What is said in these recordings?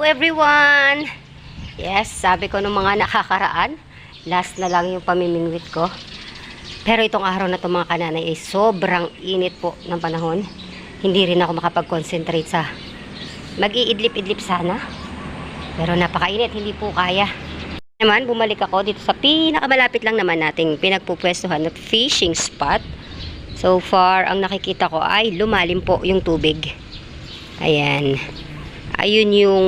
Hello everyone! Yes, sabi ko nung mga nakakaraan, last na lang yung pamimingwit ko. Pero itong araw na to mga kananay ay sobrang init po ng panahon. Hindi rin ako makapag-concentrate sa mag-iidlip-idlip sana. Pero napakainit, hindi po kaya. Naman, bumalik ako dito sa pinakamalapit lang naman nating pinagpupwestuhan na fishing spot. So far, ang nakikita ko ay lumalim po yung tubig. Ayan. Ayun yung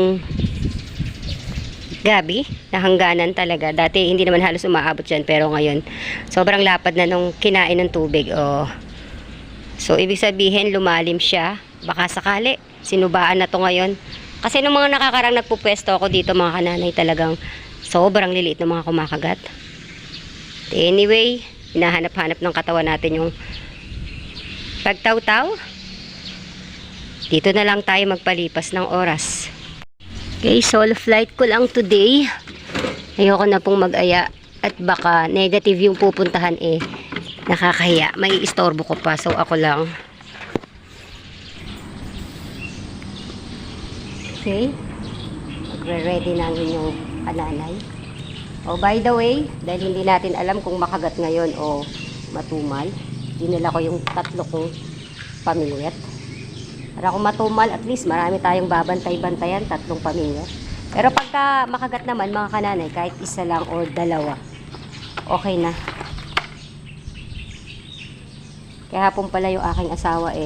gabi na hangganan talaga. Dati hindi naman halos umaabot dyan, pero ngayon sobrang lapad na nung kinain ng tubig. Oh. So ibig sabihin lumalim siya. Baka sakali sinubaan na to ngayon. Kasi nung mga nakakarang nagpupwesto ako dito mga kananay, talagang sobrang liliit ng mga kumakagat. Anyway, hinahanap-hanap ng katawan natin yung pagtaw-taw. Dito na lang tayo magpalipas ng oras. Okay, solo flight ko lang today. Ayoko na pong mag-aya at baka negative yung pupuntahan nakakahiya. May istorbo ko pa, so ako lang. Okay, magre-ready na ang inyong ananay. Oh, by the way, dahil hindi natin alam kung makagat ngayon o matumal, dinala ko yung 3 kong pamingwit. Para kung matumal, at least marami tayong babantay-bantayan, 3 pamingwit. Pero pagka makagat naman mga kananay, kahit 1 lang or 2, okay na. Kaya hapon pala yung aking asawa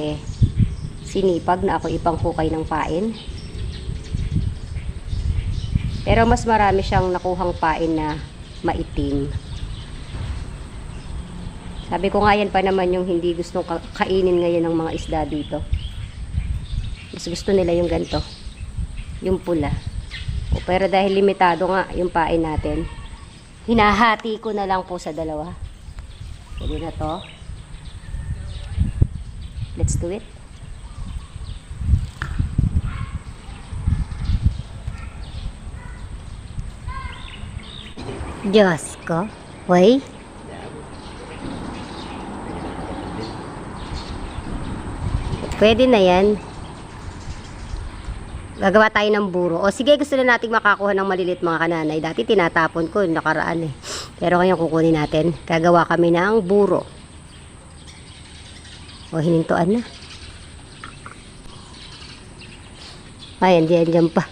sinipag na ako ipanghukay ng pain. Pero mas marami siyang nakuhang pain na maitim. Sabi ko nga yan pa naman yung hindi gustong kainin ngayon ng mga isda dito. Mas gusto nila yung ganito, yung pula. Pero dahil limitado nga yung pain natin, hinahati ko na lang po sa 2. Pwede na to. Let's do it. Diyos ko. Hoy. Pwede na yan. Gagawa tayo ng buro. O sige, gusto na nating makakuha ng malilit mga kananay. Dati tinatapon ko, nakaraan Pero ngayon kukunin natin. Gagawa kami ng buro. O, hinintuan na. Ayan, diyan pa.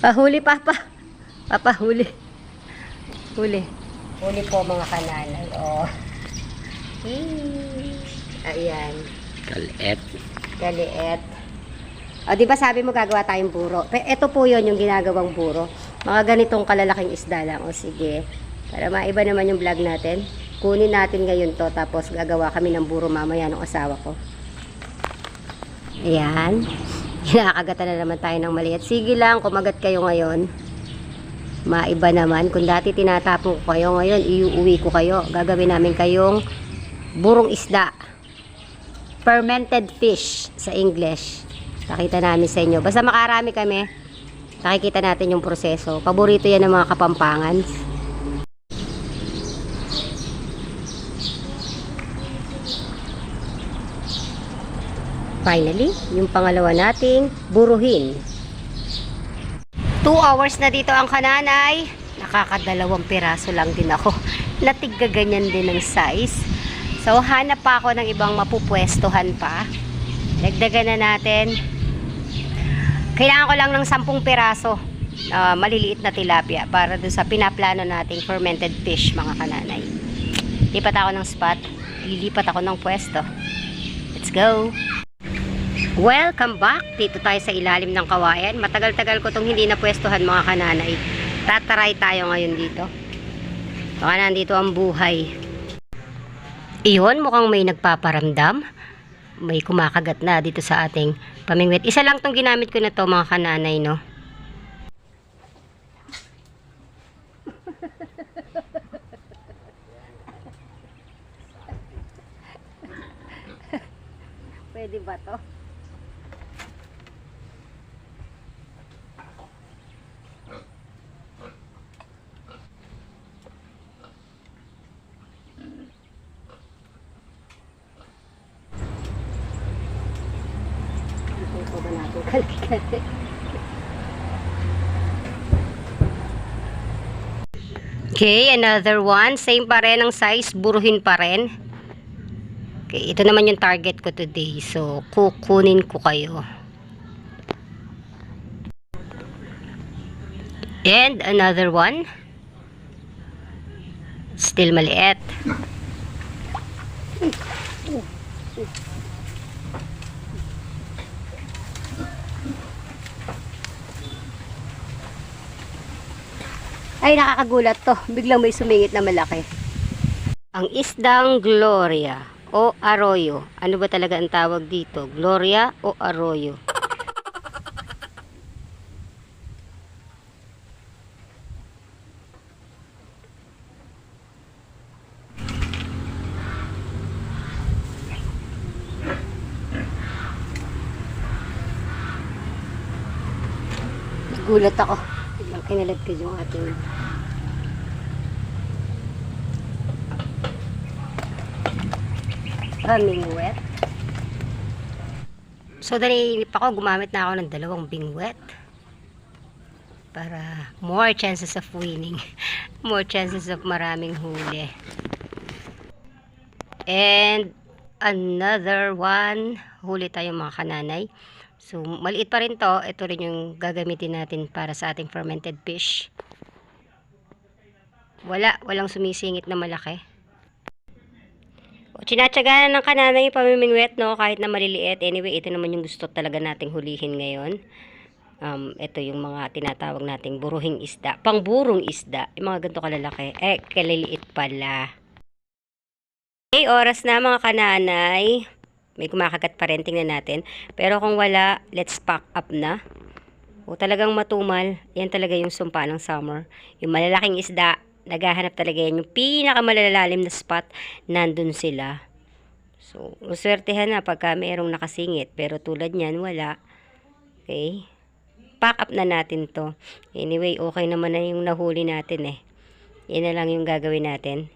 Pahuli, Papa. Papa, huli. Huli. Huli po mga kananay. O. Ayan. Kaliit. Kaliit. O, di ba sabi mo gagawa tayong buro? Ito po yon yung ginagawang buro. Mga ganitong kalalaking isda lang. O, sige. Para maiba naman yung vlog natin. Kunin natin ngayon to. Tapos gagawa kami ng buro mamaya ng asawa ko. Ayan. Kinakagatan na naman tayo ng maliit. Sige lang, kumagat kayo ngayon. Maiba naman. Kung dati tinatapon ko kayo, ngayon iuwi ko kayo. Gagawin namin kayong burong isda. Fermented fish sa English. Nakita namin sa inyo. Basta makarami kami, nakikita natin yung proseso. Paborito yan ng mga Kapampangan. Finally, yung pangalawa nating buruhin. 2 hours na dito ang kananay. Nakaka2 piraso lang din ako. Natigga ganyan din ng size. So, hanap pa ako ng ibang mapupwestuhan pa. Dagdagan na natin. Kailangan ko lang ng 10 piraso. Maliliit na tilapia para dun sa pinaplano nating fermented fish, mga kananay. Lipat ako ng spot. Lilipat ako ng pwesto. Let's go! Welcome back! Dito tayo sa ilalim ng kawayan. Matagal-tagal ko itong hindi na pwestuhan, mga kananay. Tataray tayo ngayon dito. Baka nandito ang buhay. Iyon, mukhang may nagpaparamdam. May kumakagat na dito sa ating pamingwit. Isa lang tong ginamit ko na to mga kananay, no? Pwede ba to? Ito ba natin? Okay, another one. Same pa rin ang size, buruhin pa rin. Okay, ito naman yung target ko today. So, kukunin ko kayo. And another one. Still maliit. Ay, nakakagulat to. Biglang may sumingit na malaki. Ang isdang Gloria o Arroyo. Ano ba talaga ang tawag dito? Gloria o Arroyo? Nagulat ako. Biglang kinalagkad yung ating bingwet. So, naninip ako, gumamit na ako ng 2 bingwet para more chances of winning. More chances of maraming huli. And another one, huli tayo mga kananay. So, maliit pa rin to. Ito rin yung gagamitin natin para sa ating fermented fish. Walang sumisingit na malaki. Tsinatsagaan ng kananay yung pamimingwet, no? Kahit na maliliit. Anyway, ito naman yung gusto talaga nating hulihin ngayon. Ito yung mga tinatawag nating buruhing isda. Pangburong isda. Yung mga ganito kalalaki. Kaliliit pala. Okay, oras na mga kananay. May kumakagat pa rin. Tingnan natin. Pero kung wala, let's pack up na. O talagang matumal. Yan talaga yung sumpa ng summer. Yung malalaking isda. Naghahanap talaga yan. Yung pinakamalalalim na spot, nandun sila. So, uswertehan na pagka mayroong nakasingit. Pero tulad niyan, wala. Okay. Pack up na natin to. Anyway, okay naman na yung nahuli natin eh. Yan na lang yung gagawin natin.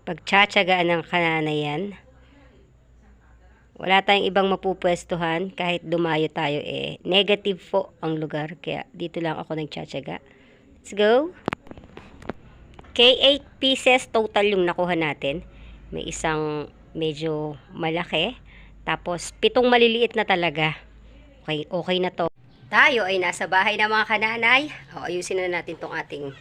Pagtsatsagaan ng kanana yan. Wala tayong ibang mapupwestuhan. Kahit dumayo tayo eh. Negative po ang lugar. Kaya dito lang ako nagtsatsaga. Let's go. Okay, 8 pieces total yung nakuha natin. May isang medyo malaki. Tapos, 7 maliliit na talaga. Okay na to. Tayo ay nasa bahay na mga kananay. Ayusin na natin tong ating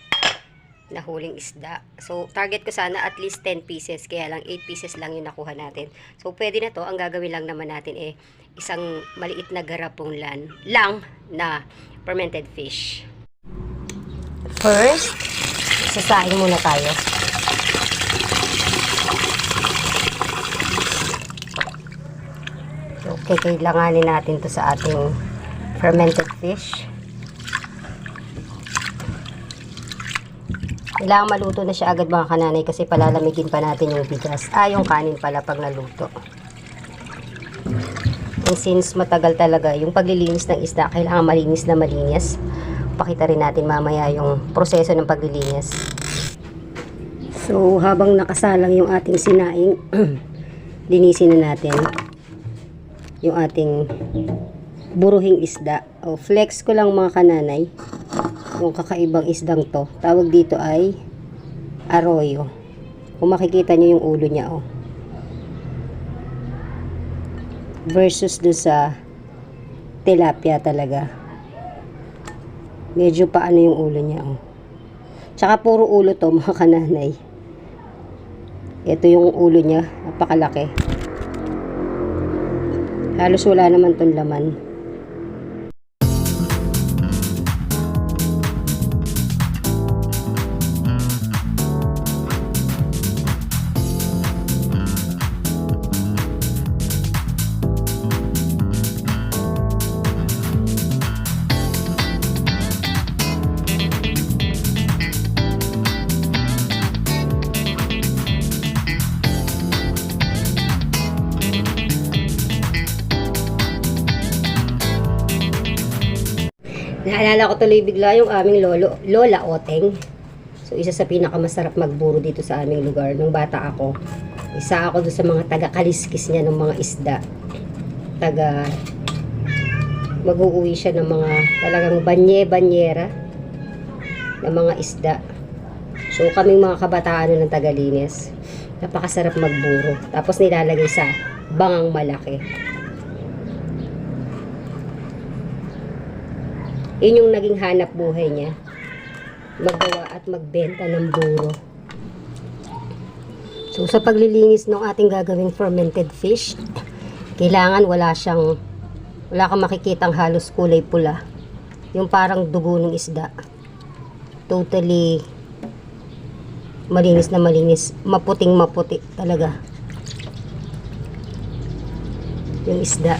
nahuling isda. So, target ko sana at least 10 pieces. Kaya lang 8 pieces lang yung nakuha natin. So, pwede na to. Ang gagawin lang naman natin eh, isang maliit na garapong lang na fermented fish. First, sasain muna tayo. Okay, kailanganin natin to sa ating fermented fish. Kailangan maluto na siya agad mga kananay kasi palalamigin pa natin yung bigas. Yung kanin pala pag naluto. And since matagal talaga yung paglilinis ng isda, kailangan malinis na malinis. Pakita rin natin mamaya yung proseso ng paglilinis. So, habang nakasalang yung ating sinaing, linisin na natin yung ating buruhing isda. Flex ko lang mga kananay yung kakaibang isdang to. Tawag dito ay arroyo. Kung makikita nyo yung ulo niya versus do sa tilapia talaga. Medyo paano yung ulo niya Tsaka puro ulo to mga kananay. Ito yung ulo niya, napakalaki. Halos wala naman tong laman. Naalala ko tuloy bigla yung aming Lola Oteng. So, isa sa pinakamasarap magburo dito sa aming lugar. Nung bata ako, isa ako doon sa mga taga-kaliskis niya ng mga isda. mag-uuwi siya ng mga talagang banye-banyera ng mga isda. So kaming mga kabataan ng Tagalinis, napakasarap magburo. Tapos nilalagay sa bangang malaki. Yun yung naging hanap buhay niya. Maggawa at magbenta ng buro. So sa paglilinis ng ating gagawing fermented fish, kailangan wala kang makikitang halos kulay pula. Yung parang dugo ng isda. Totally malinis na malinis. Maputing maputi talaga. Yung isda.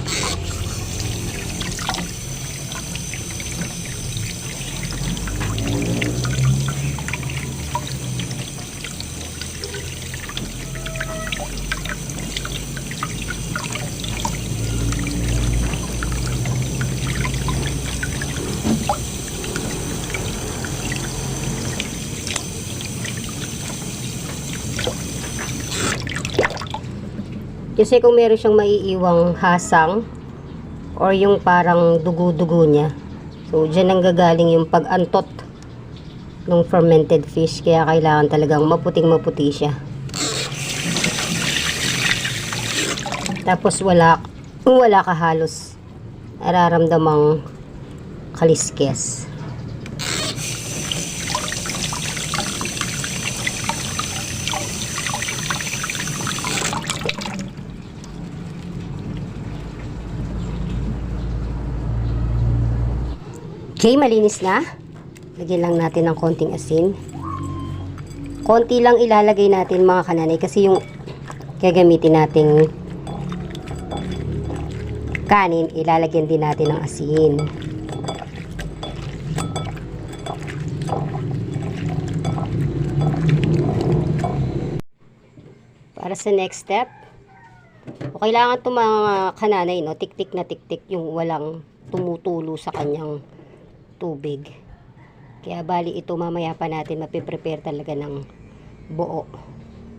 Kasi kung meron siyang maiiwang hasang or yung parang dugo-dugo niya, so dyan ang gagaling yung pag-antot ng fermented fish. Kaya kailangan talagang maputing maputi siya. Tapos wala ka halos nararamdamang kaliskes. Okay, malinis na. Lagyan lang natin ng konting asin. Konti lang ilalagay natin mga kananay kasi yung gagamitin nating kanin, ilalagyan din natin ng asin. Para sa next step, kailangan itong mga kananay, no, tik-tik na tik-tik yung walang tumutulo sa kanyang tubig. Kaya bali ito mamaya pa natin mapiprepare talaga ng buo.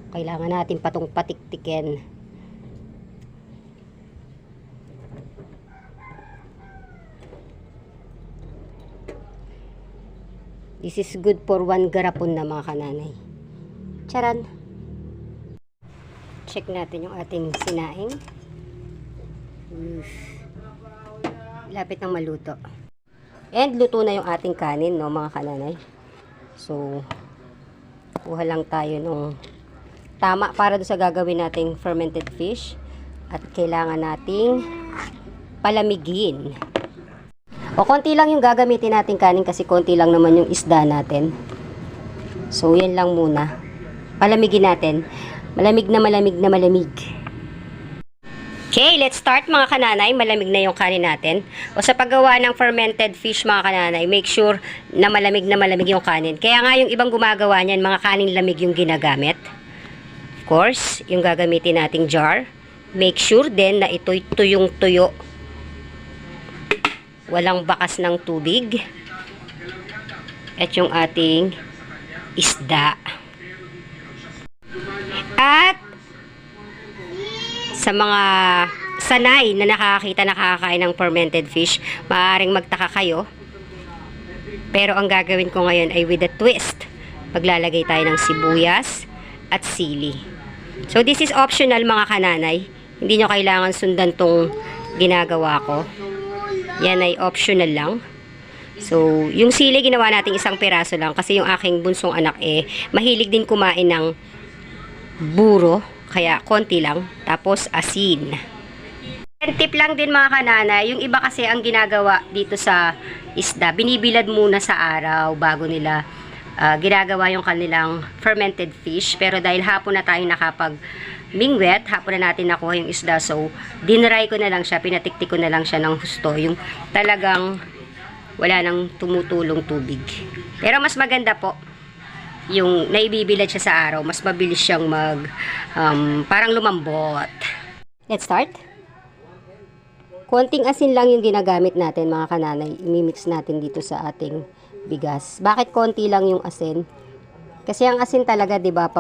Kailangan natin patong patiktikin. This is good for 1 garapon na mga kananay. Charan! Check natin yung ating sinaing. Lapit ng maluto. And luto na yung ating kanin, no, mga kananay. So, kuha lang tayo nung tama para doon sa gagawin nating fermented fish. At kailangan nating palamigin. O, konti lang yung gagamitin nating kanin kasi konti lang naman yung isda natin. So, yan lang muna. Palamigin natin. Malamig na malamig na malamig. Okay, let's start mga kananay. Malamig na yung kanin natin. O sa paggawa ng fermented fish mga kananay, make sure na malamig yung kanin. Kaya nga yung ibang gumagawa niyan, mga kanin lamig yung ginagamit. Of course, yung gagamitin nating jar. Make sure din na ito'y tuyong-tuyo. Walang bakas ng tubig. At yung ating isda. At sa mga sanay na nakakain ng fermented fish, maaaring magtaka kayo. Pero ang gagawin ko ngayon ay with a twist. Maglalagay tayo ng sibuyas at sili. So this is optional mga kananay. Hindi nyo kailangan sundan tong ginagawa ko. Yan ay optional lang. So yung sili ginawa natin isang piraso lang kasi yung aking bunsong anak mahilig din kumain ng buro. Kaya konti lang. Tapos asin. And tip lang din mga kananay, yung iba kasi ang ginagawa dito sa isda, binibilad muna sa araw bago nila ginagawa yung kanilang fermented fish. Pero dahil hapon na tayo nakapag-mingwet, hapon na natin nakuha yung isda. So, dinry ko na lang siya, pinatiktik ko na lang siya ng husto. Yung talagang wala nang tumutulong tubig. Pero mas maganda po yung naibibilad siya sa araw, mas mabilis siyang parang lumambot. Let's start. Konting asin lang yung ginagamit natin mga kananay. Imimix natin dito sa ating bigas. Bakit konti lang yung asin? Kasi ang asin talaga, 'di ba,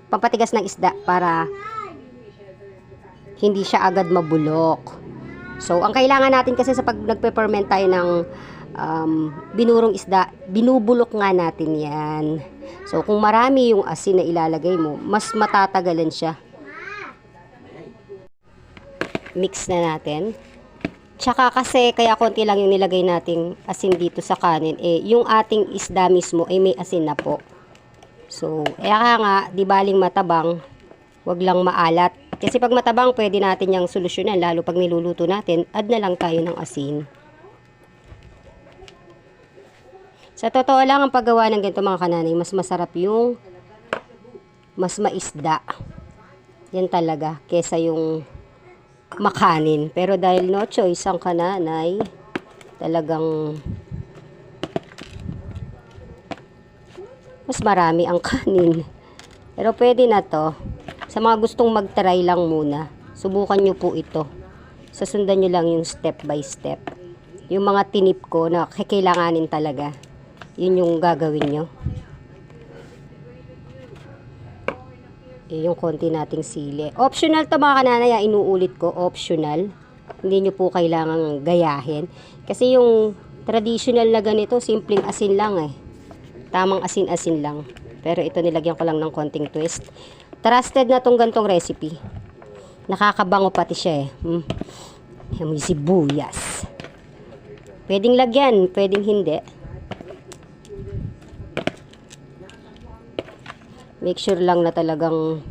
pampatigas ng isda para hindi siya agad mabulok. So, ang kailangan natin kasi sa pag nagpe-ferment tayo ng binurong isda, binubulok nga natin yan. So, kung marami yung asin na ilalagay mo, mas matatagalan siya. Mix na natin. Tsaka kasi, kaya konti lang yung nilagay nating asin dito sa kanin, yung ating isda mismo, may asin na po. So, kaya nga, di baling matabang, wag lang maalat. Kasi pag matabang, pwede natin yung solusyonan, lalo pag niluluto natin, add na lang tayo ng asin. Sa totoo lang, ang paggawa ng ganito mga kananay, mas masarap yung mas maisda. Yan talaga, kesa yung makanin. Pero dahil no choice ang kananay, talagang mas marami ang kanin. Pero pwede na to. Sa mga gustong mag-try lang muna, subukan nyo po ito. Sasundan nyo lang yung step by step. Yung mga tinip ko na kailanganin talaga, yun yung gagawin nyo. Yung konti nating sili. Optional to mga kananay, inuulit ko, optional. Hindi nyo po kailangang gayahin. Kasi yung traditional na ganito, simpleng asin lang Tamang asin-asin lang. Pero ito nilagyan ko lang ng konting twist. Trusted na tong gantong recipe. Nakakabango pati siya May sibuyas. Pwedeng lagyan, pwedeng hindi. Make sure lang na talagang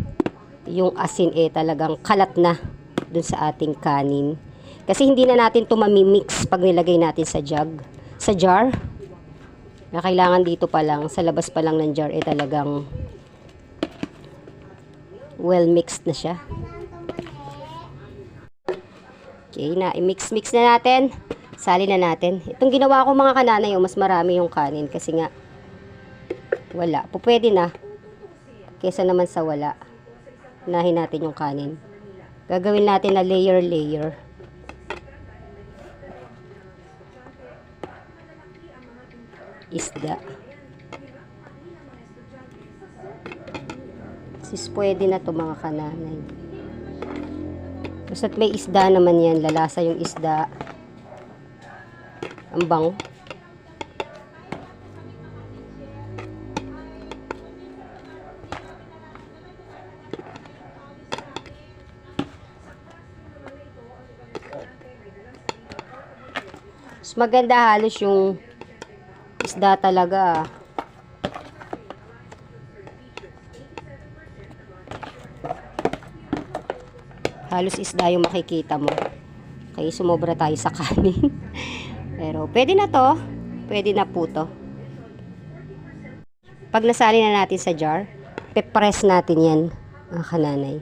yung asin talagang kalat na dun sa ating kanin. Kasi hindi na natin ito mamimix pag nilagay natin sa jar. Na kailangan dito pa lang, sa labas pa lang ng jar talagang well mixed na siya. Okay na, i-mix na natin. Salin na natin. Itong ginawa ko mga kananay, mas marami yung kanin kasi nga wala. Pwede na. Kesa naman sa wala. Unahin natin yung kanin. Gagawin natin na layer. Isda. Sis, pwede na to mga kananay. Basta't may isda naman yan. Lalasa yung isda. Ang bango. Maganda halos yung isda talaga. Halos isda yung makikita mo. Kaya sumobra tayo sa kanin. Pero pwede na to. Pwede na po to. Pag nasali na natin sa jar, pe-press natin yan, mga kananay.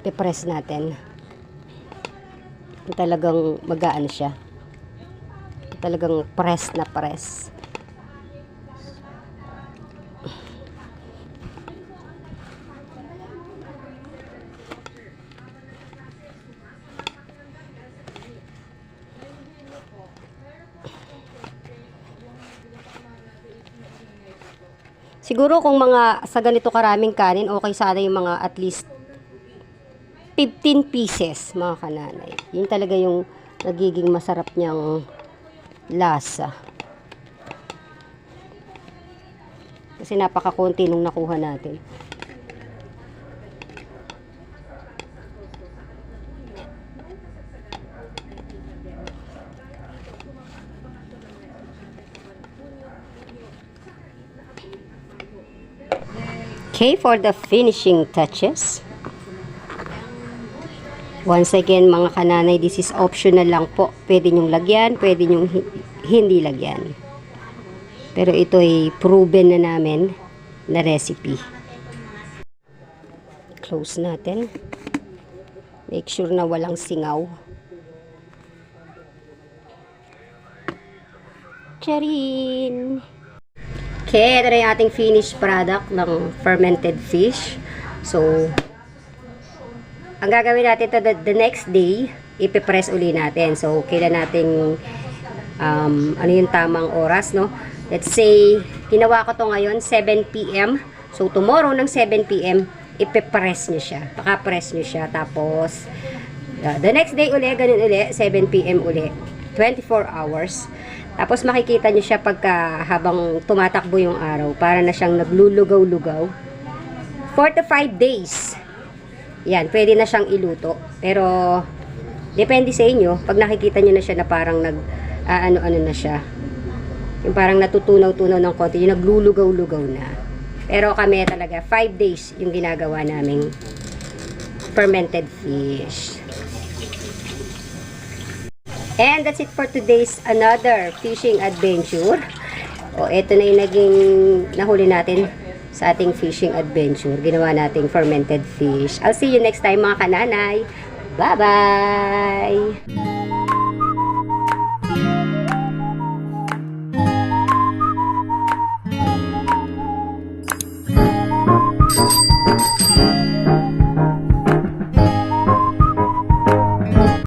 Pe-press natin. Talagang magaan siya. Talagang press na press. Siguro kung mga sa ganito karaming kanin, okay sana yung mga at least 15 pieces mga kananay. Yun talaga yung nagiging masarap niyang lasa. Kasi napakakunti nung nakuha natin. Okay, for the finishing touches. Once again, mga kananay, this is optional lang po. Pwede nyong lagyan, pwede nyong hindi lagyan. Pero ito ay proven na namin na recipe. Close natin. Make sure na walang singaw. Charin! Okay, ito na yung ating finished product ng fermented fish. So, ang gagawin natin ito the next day, ipipress uli natin. So, kailan natin, ano yung tamang oras, no? Let's say, ginawa ko to ngayon, 7 PM. So, tomorrow ng 7 PM, ipipress nyo siya. Paka-press nyo siya. Tapos, The next day uli, ganun uli, 7 p.m. uli. 24 hours. Tapos makikita nyo siya pagka habang tumatakbo yung araw. Para na siyang naglulugaw-lugaw. 4 to 5 days. Yan, pwede na siyang iluto. Pero, depende sa inyo. Pag nakikita nyo na siya na parang ano-ano na siya. Yung parang natutunaw-tunaw ng konti. Yung naglulugaw-lugaw na. Pero kami talaga, 5 days yung ginagawa naming fermented fish. And that's it for today's another fishing adventure. O, ito na yung naging nahuli natin sa ating fishing adventure. Ginawa nating fermented fish. I'll see you next time mga kananay. Bye-bye!